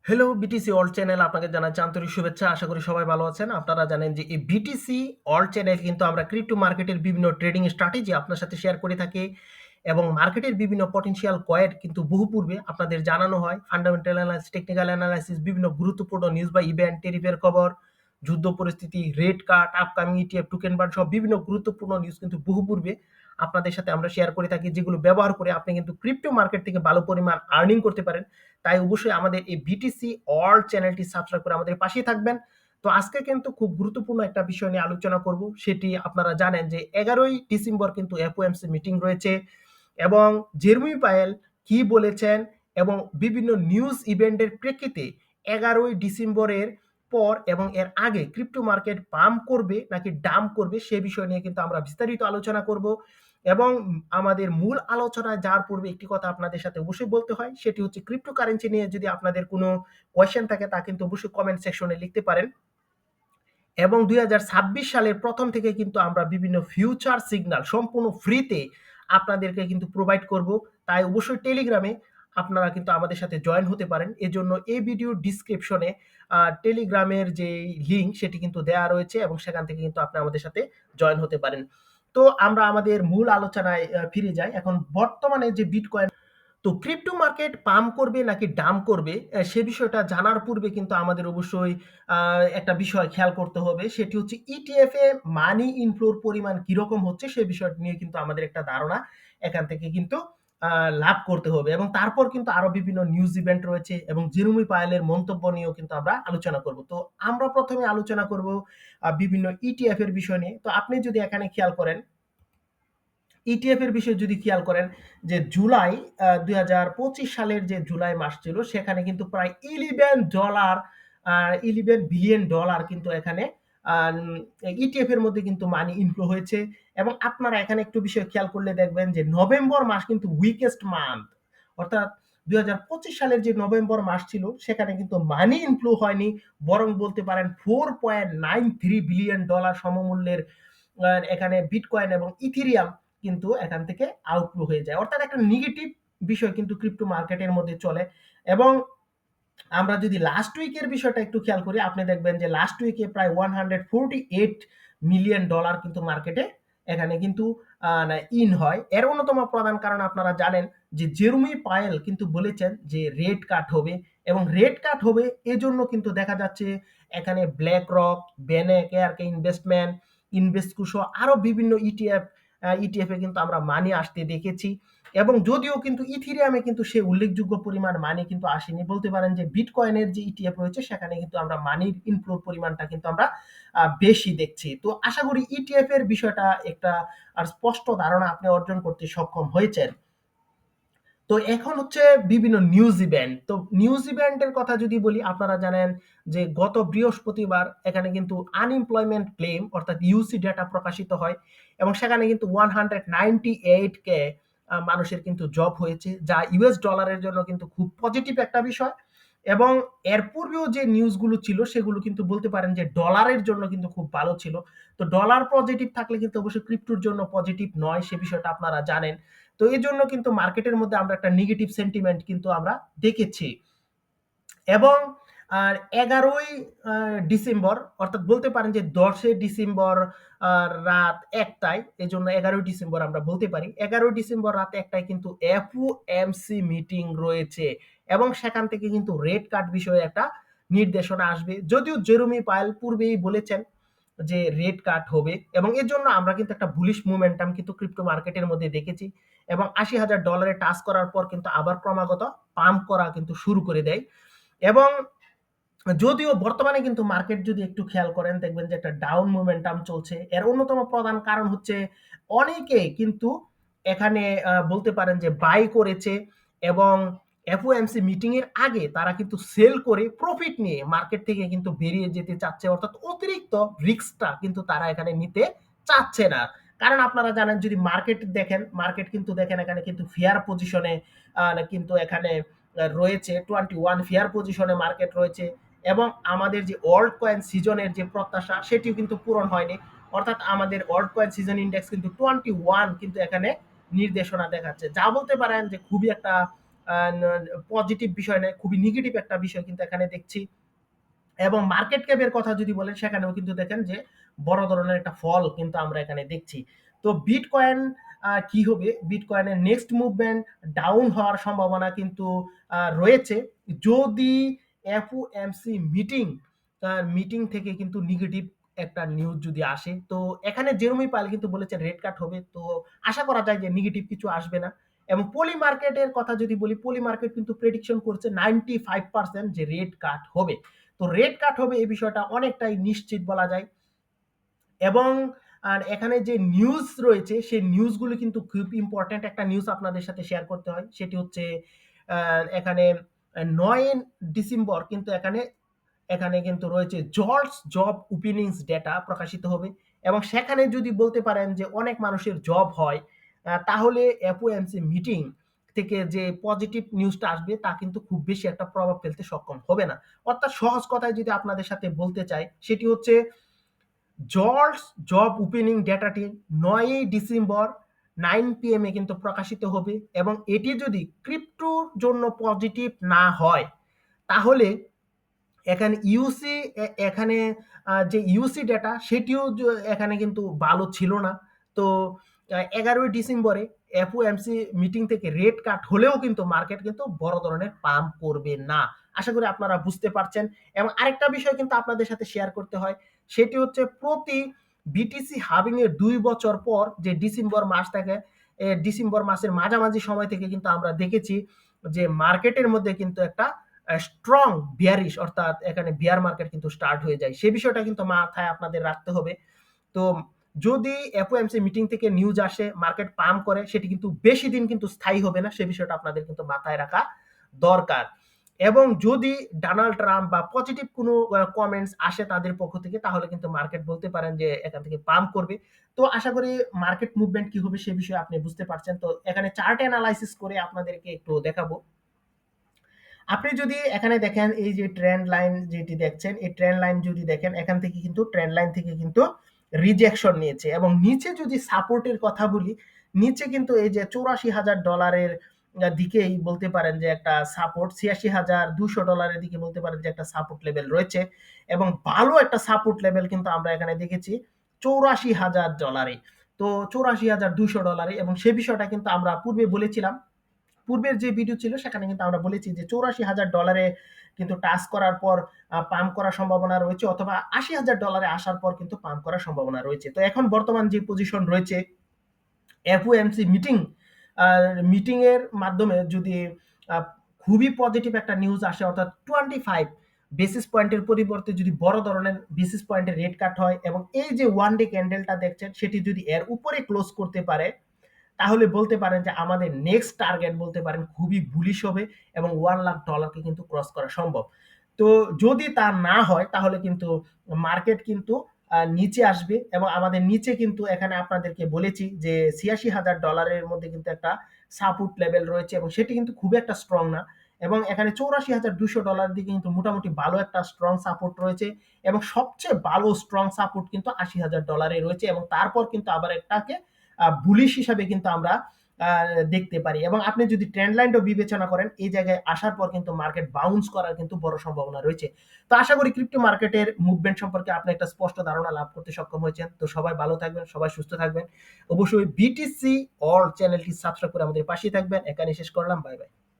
Hello BTC all channel আপনাকে জানাচ্ছি আন্তরিক শুভেচ্ছা। আশা করি সবাই ভালো আছেন। আপনারা জানেন যে এই বিটিসি অল চ্যানেল কিন্তু আমরা ক্রিপ্টো মার্কেটের বিভিন্ন ট্রেডিং স্ট্র্যাটেজি আপনার সাথে শেয়ার করে থাকি এবং মার্কেটের বিভিন্ন পটেনশিয়াল কয়েন কিন্তু বহু পূর্বে আপনাদের জানানো হয়। ফান্ডামেন্টাল অ্যানালাইসিস, টেকনিক্যাল অ্যানালাইসিস, বিভিন্ন গুরুত্বপূর্ণ নিউজ বা ইভেন্ট, টেরিফের খবর, যুদ্ধ পরিস্থিতি, রেট কাট, আপকামিং ইটিএফ, টোকেন বার্ন সহ বিভিন্ন গুরুত্বপূর্ণ নিউজ কিন্তু বহু পূর্বে আপনাদের সাথে আমরা শেয়ার করে থাকি, যেগুলো ব্যবহার করে আপনি কিন্তু ক্রিপ্টো মার্কেট থেকে ভালো পরিমাণ আর্নিং করতে পারেন। তাই অবশ্যই আমাদের এই বিটিসি অল চ্যানেলটি সাবস্ক্রাইব করে আমাদের পাশেই থাকবেন। তো আজকে কিন্তু খুব গুরুত্বপূর্ণ একটা বিষয় নিয়ে আলোচনা করব। সেটি আপনারা জানেন যে 11ই ডিসেম্বর কিন্তু এফওএমসি মিটিং রয়েছে এবং জেরমি পায়েল কি বলেছেন এবং বিভিন্ন নিউজ ইভেন্টের প্রেক্ষিতে 11ই ডিসেম্বরের পর এবং এর আগে ক্রিপ্টো মার্কেট পাম্প করবে নাকি ডাম্প করবে সে বিষয় নিয়ে কিন্তু আমরা বিস্তারিত আলোচনা করব এবং আমাদের মূল আলোচনায় যাওয়ার পূর্বে একটি কথা আপনাদের সাথে অবশ্যই বলতে হয়, সেটি হচ্ছে ক্রিপ্টোকারেন্সি নিয়ে যদি আপনাদের কোনো কোয়েশ্চেন থাকে তা কিন্তু অবশ্যই কমেন্ট সেকশনে লিখতে পারেন। এবং 2026 সালের প্রথম থেকে কিন্তু আমরা বিভিন্ন ফিউচার সিগন্যাল সম্পূর্ণ ফ্রিতে আপনাদেরকে কিন্তু প্রোভাইড করব। তাই অবশ্যই টেলিগ্রামে আপনারা কিন্তু আমাদের সাথে জয়েন হতে পারেন। এজন্য এই ভিডিও ডিসক্রিপশনে টেলিগ্রামের যে লিঙ্ক সেটি কিন্তু দেওয়া রয়েছে এবং সেখান থেকে কিন্তু আপনি আমাদের সাথে জয়েন হতে পারেন। তো আমরা আমাদের মূল আলোচনায় ফিরে যাই। এখন বর্তমানে যে বিটকয়েন, তো ক্রিপ্টো মার্কেট পাম্প করবে নাকি ডাম্প করবে সে বিষয়টা জানার পূর্বে কিন্তু আমাদের অবশ্যই একটা বিষয় খেয়াল করতে হবে, সেটি হচ্ছে ইটিএফ এ মানি ইনফ্লোর পরিমাণ কিরকম হচ্ছে সে বিষয়টা নিয়ে কিন্তু আমাদের একটা ধারণা এখান থেকে কিন্তু লাভ করতে হবে এবং তারপর কিন্তু আরো বিভিন্ন নিউজ ইভেন্ট রয়েছে এবং জেরুমি পায়েলের মন্তব্য নিয়েও কিন্তু আমরা আলোচনা করব। তো আমরা প্রথমে আলোচনা করব বিভিন্ন ইটিএফ এর বিষয় নিয়ে। তো আপনি যদি এখানে খেয়াল করেন, ইটিএফ এর বিষয়ে যদি খেয়াল করেন যে জুলাই 2025 সালের যে জুলাই মাস ছিল সেখানে কিন্তু প্রায় $11 11 বিলিয়ন ডলার কিন্তু এখানে ইটিএফ এর মধ্যে কিন্তু মানি ইনফ্লো হয়েছে এবং আপনারা এখানে একটু বিষয় খেয়াল করলে দেখবেন যে নভেম্বর মাস কিন্তু উইকেস্ট মান্থ, অর্থাৎ 2025 সালের যে নভেম্বর মাস ছিল সেখানে কিন্তু মানি ইনফ্লো হয়নি, বরং বলতে পারেন $4.93 বিলিয়ন সমমূল্যের এখানে বিটকয়েন এবং ইথেরিয়াম কিন্তু এখান থেকে আউটফ্লো হয়ে যায়, অর্থাৎ একটা নেগেটিভ বিষয় কিন্তু ক্রিপ্টো মার্কেটের মধ্যে চলে। এবং আমরা যদি লাস্ট উইকের বিষয়টা একটু খেয়াল করি, আপনি দেখবেন যে লাস্ট উইকে প্রায় $148 মিলিয়ন কিন্তু মার্কেটে এখানে কিন্তু ইন হয়। এর অন্যতম প্রধান কারণ আপনারা জানেন যে জেরুমি পায়েল কিন্তু বলেছেন যে রেট কাট হবে এবং রেট কাট হবে এজন্য কিন্তু দেখা যাচ্ছে এখানে ব্ল্যাক রক, বেনেক, এআরকে ইনভেস্টমেন্ট, ইনভেস্টকুশো আরো বিভিন্ন ইটিএফ এ কিন্তু আমরা মানি আসতে দেখেছি এবং যদিও কিন্তু ইথিরিয়ামে কিন্তু সে উল্লেখযোগ্য পরিমাণ মানি কিন্তু আসেনি, বলতে পারেন যে বিটকয়েনের যে ইটিএফ রয়েছে সেখানে কিন্তু আমরা মানির ইনফ্লোর পরিমাণটা কিন্তু আমরা বেশি দেখছি। তো আশা করি ইটিএফ এর বিষয়টা একটা আর স্পষ্ট ধারণা আপনি অর্জন করতে সক্ষম হয়েছেন। তো এখন হচ্ছে বিভিন্ন নিউজ ইভেন্ট। তো নিউজ ইভেন্টের কথা যদি বলি, আপনারা জানেন যে গত বৃহস্পতিবার এখানে কিন্তু আনএমপ্লয়মেন্ট ক্লেম অর্থাৎ ইউসি ডেটা প্রকাশিত হয় এবং সেখানে কিন্তু 198K মানুষের কিন্তু জব হয়েছে, যা ইউএস ডলারের জন্য কিন্তু খুব পজিটিভ একটা বিষয়। এবং এর পূর্বেও যে নিউজগুলো ছিল সেগুলো কিন্তু বলতে পারেন যে ডলারের জন্য কিন্তু খুব ভালো ছিল। তো ডলার পজিটিভ থাকলে কিন্তু অবশ্যই ক্রিপ্টোর জন্য পজিটিভ নয়, সে বিষয়টা আপনারা জানেন। তো এই জন্য কিন্তু মার্কেটের মধ্যে আমরা একটা নেগেটিভ সেন্টিমেন্ট কিন্তু আমরা দেখেছি এবং আর 11ই ডিসেম্বর অর্থাৎ বলতে পারেন যে 10 ডিসেম্বর রাত 1টায়, এজন্য 11ই ডিসেম্বর আমরা বলতে পারি। 11ই ডিসেম্বর রাত 1টায় কিন্তু এফওএমসি মিটিং রয়েছে এবং সেখান থেকে কিন্তু রেট কাট বিষয়ে একটা নির্দেশনা আসবে। যদিও জেরমি পায়েল পূর্বেই বলেছেন যে রেট কাট হবে এবং এর জন্য আমরা কিন্তু একটা বুলিশ মোমেন্টাম কিন্তু ক্রিপ্টো মার্কেটের মধ্যে দেখেছি এবং $80,000 টাচ করার পর কিন্তু আবার ক্রমাগত পাম্প করা কিন্তু শুরু করে দেয়। এবং যদিও বর্তমানে কিন্তু মার্কেট যদি একটু খেয়াল করেন দেখবেন যে একটা ডাউন মোমেন্টাম চলছে। এর অন্যতম প্রধান কারণ হচ্ছে অনেকে কিন্তু এখানে বলতে পারেন যে বাই করেছে এবং এফওএমসি মিটিং এর আগে তারা কিন্তু সেল করে প্রফিট নিয়ে মার্কেট থেকে কিন্তু বেরিয়ে যেতে চাচ্ছে, অর্থাৎ অতিরিক্ত রিস্কটা কিন্তু তারা এখানে নিতে চাচ্ছে না। কারণ আপনারা জানেন যদি মার্কেট দেখেন, মার্কেট কিন্তু দেখেন এখানে কিন্তু ফেয়ার পজিশনে কিন্তু এখানে রয়েছে 21 ফেয়ার পজিশনে মার্কেট রয়েছে এবং আমাদের যে অল্ট কয়েন সিজনের যে প্রত্যাশা সেটিও কিন্তু পূরণ হয়নি, অর্থাৎ আমাদের অল্ট কয়েন সিজন ইন্ডেক্স কিন্তু 21 কিন্তু এখানে নির্দেশনা দেখাচ্ছে, যা বলতে পারেন যে খুবই একটা পজিটিভ বিষয় নয়, খুবই নেগেটিভ একটা বিষয় কিন্তু এখানে দেখছি। এবং মার্কেট ক্যাপের কথা যদি বলেন সেখানেও কিন্তু দেখেন যে বড় ধরনের একটা ফল কিন্তু আমরা এখানে দেখছি। তো বিটকয়েন কি হবে? বিটকয়েনের নেক্সট মুভমেন্ট ডাউন হওয়ার সম্ভাবনা কিন্তু রয়েছে। যদি এফওএমসি মিটিং থেকে কিন্তু নেগেটিভ একটা নিউজ যদি আসে, তো এখানে জেরোমি পাওয়েল কিন্তু বলেছেন রেট কাট হবে। তো আশা করা যায় যে নেগেটিভ কিছু আসবে না। এবং পলি মার্কেটের কথা যদি বলি, পলি মার্কেট কিন্তু প্রেডিকশন করছে 95% যে রেট কাট হবে। তো রেট কাট হবে এই বিষয়টা অনেকটাই নিশ্চিত বলা যায়। এবং আর এখানে যে নিউজ রয়েছে সেই নিউজগুলো কিন্তু খুব ইম্পর্টেন্ট একটা নিউজ আপনাদের সাথে শেয়ার করতে হয়। সেটি হচ্ছে এখানে 9 ডিসেম্বর কিন্তু এখানে এখানে কিন্তু রয়েছে জলস জব ওপেনিংস ডেটা প্রকাশিত হবে। এবং সেখানে যদি বলতে পারেন যে অনেক মানুষের জব হয়, তাহলে এফওএমসি মিটিং থেকে যে পজিটিভ নিউজটা আসবে তা কিন্তু খুব বেশি একটা প্রভাব ফেলতে সক্ষম হবে না। অর্থাৎ সহজ কথায় যদি আপনাদের সাথে বলতে চাই, সেটি হচ্ছে জলস জব ওপেনিং ডেটাটি 9 ডিসেম্বর 9 PM এ কিন্তু প্রকাশিত হবে। এবং এটি যদি ক্রিপ্টোর জন্য পজিটিভ না হয়, তাহলে এখানে ইউসি এখানে যে ইউসি ডেটা সেটিও এখানে কিন্তু ভালো ছিল না। তো 11 ডিসেম্বরে এফওএমসি মিটিং থেকে রেট কাট হলেও কিন্তু মার্কেট কিন্তু বড় ধরনের পাম্প করবে না। আশা করি আপনারা বুঝতে পারছেন। এবং আরেকটা বিষয় কিন্তু আপনাদের সাথে শেয়ার করতে হয়, সেটি হচ্ছে প্রতি বিটিসি হাবিং এর 2 বছর পর যে ডিসেম্বর মাস থেকে ডিসেম্বর মাসের মাঝামাঝি সময় থেকে কিন্তু আমরা দেখেছি যে মার্কেটের মধ্যে কিন্তু একটা স্ট্রং বিয়ারিশ, অর্থাৎ এখানে বিয়ার মার্কেট কিন্তু স্টার্ট হয়ে যায়। সেই বিষয়টা কিন্তু মাথায় আপনাদের রাখতে হবে। তো যদি এফওএমসি মিটিং থেকে নিউজ আসে, মার্কেট পাম্প করে, সেটি কিন্তু বেশি দিন কিন্তু স্থায়ী হবে না। সে বিষয়টা আপনাদের কিন্তু মাথায় রাখা দরকার। এবং যদি ডোনাল্ড ট্রাম্প বা পজিটিভ কোনো কমেন্টস আসে তাদের পক্ষ থেকে, তাহলে কিন্তু মার্কেট বলতে পারেন যে এখান থেকে পাম্প করবে। তো আশা করি মার্কেট মুভমেন্ট কি হবে সে বিষয়ে আপনি বুঝতে পারছেন। তো এখানে চার্ট অ্যানালাইসিস করে আপনাদেরকে একটু দেখাবো। আপনি যদি এখানে দেখেন এই যে ট্রেন্ড লাইন যেটি দেখছেন, এই ট্রেন্ড লাইন যদি দেখেন, এখান থেকে কিন্তু ট্রেন্ড লাইন থেকে কিন্তু রিজেকশন নিয়েছে। এবং নিচে যদি সাপোর্টের কথা বলি, নিচে কিন্তু এই যে $84,000 দিকেই বলতে পারেন যে একটা সাপোর্ট, $86,200 দিকে বলতে পারেন যে একটা সাপোর্ট লেভেল রয়েছে। এবং ভালো একটা সাপোর্ট লেভেল কিন্তু আমরা এখানে দেখেছি $84,000। তো $84,200, এবং সে বিষয়টা কিন্তু আমরা পূর্বে বলেছিলাম। পূর্বের যে ভিডিও ছিল সেখানে কিন্তু আমরা বলেছি যে $84,000 কিন্তু টাচ করার পর পাম্প করার সম্ভাবনা রয়েছে, অথবা $80,000 আসার পর কিন্তু পাম্প করার সম্ভাবনা রয়েছে। তো এখন বর্তমান যে পজিশন রয়েছে, এফওএমসি মিটিং এর মাধ্যমে যদি খুবই পজিটিভ একটা নিউজ আসে, অর্থাৎ 25 বেসিস পয়েন্টের পরিবর্তে যদি বড় ধরনের বেসিস পয়েন্টের রেট কাট হয়, এবং এই যে ওয়ান ডে ক্যান্ডেলটা দেখছেন সেটি যদি এর উপরে ক্লোজ করতে পারে, তাহলে বলতে পারেন যে আমাদের নেক্সট টার্গেট বলতে পারেন খুবই বুলিশ হবে, এবং $1,00,000 কিন্তু ক্রস করা সম্ভব। তো যদি তা না হয়, তাহলে কিন্তু মার্কেট কিন্তু নিচে আসবে। এবং আমাদের নিচে কিন্তু এখানে আপনাদেরকে বলেছি যে $86,000 মধ্যে কিন্তু একটা সাপোর্ট লেভেল রয়েছে, এবং সেটি কিন্তু খুব একটা স্ট্রং না। এবং এখানে $84,200 দিকে কিন্তু মোটামুটি ভালো একটা স্ট্রং সাপোর্ট রয়েছে। এবং সবচেয়ে ভালো স্ট্রং সাপোর্ট কিন্তু $80,000 রয়েছে। এবং তারপর কিন্তু আবার একটাকে বুলিশ হিসাবে কিন্তু আমরা দেখতে পারি। এবং আপনি যদি ট্রেন্ড লাইনটাও বিবেচনা করেন, এই জায়গায় আসার পর কিন্তু মার্কেট বাউন্স করার কিন্তু বড় সম্ভাবনা রয়েছে। তো আশা করি ক্রিপ্টো মার্কেটের মুভমেন্ট সম্পর্কে আপনি একটা স্পষ্ট ধারণা লাভ করতে সক্ষম হয়েছেন। তো সবাই ভালো থাকবেন, সবাই সুস্থ থাকবেন। অবশ্যই বিটিসি অল চ্যানেলটি সাবস্ক্রাইব করে আমাদের পাশেই থাকবেন। এখানে শেষ করলাম। Bye bye.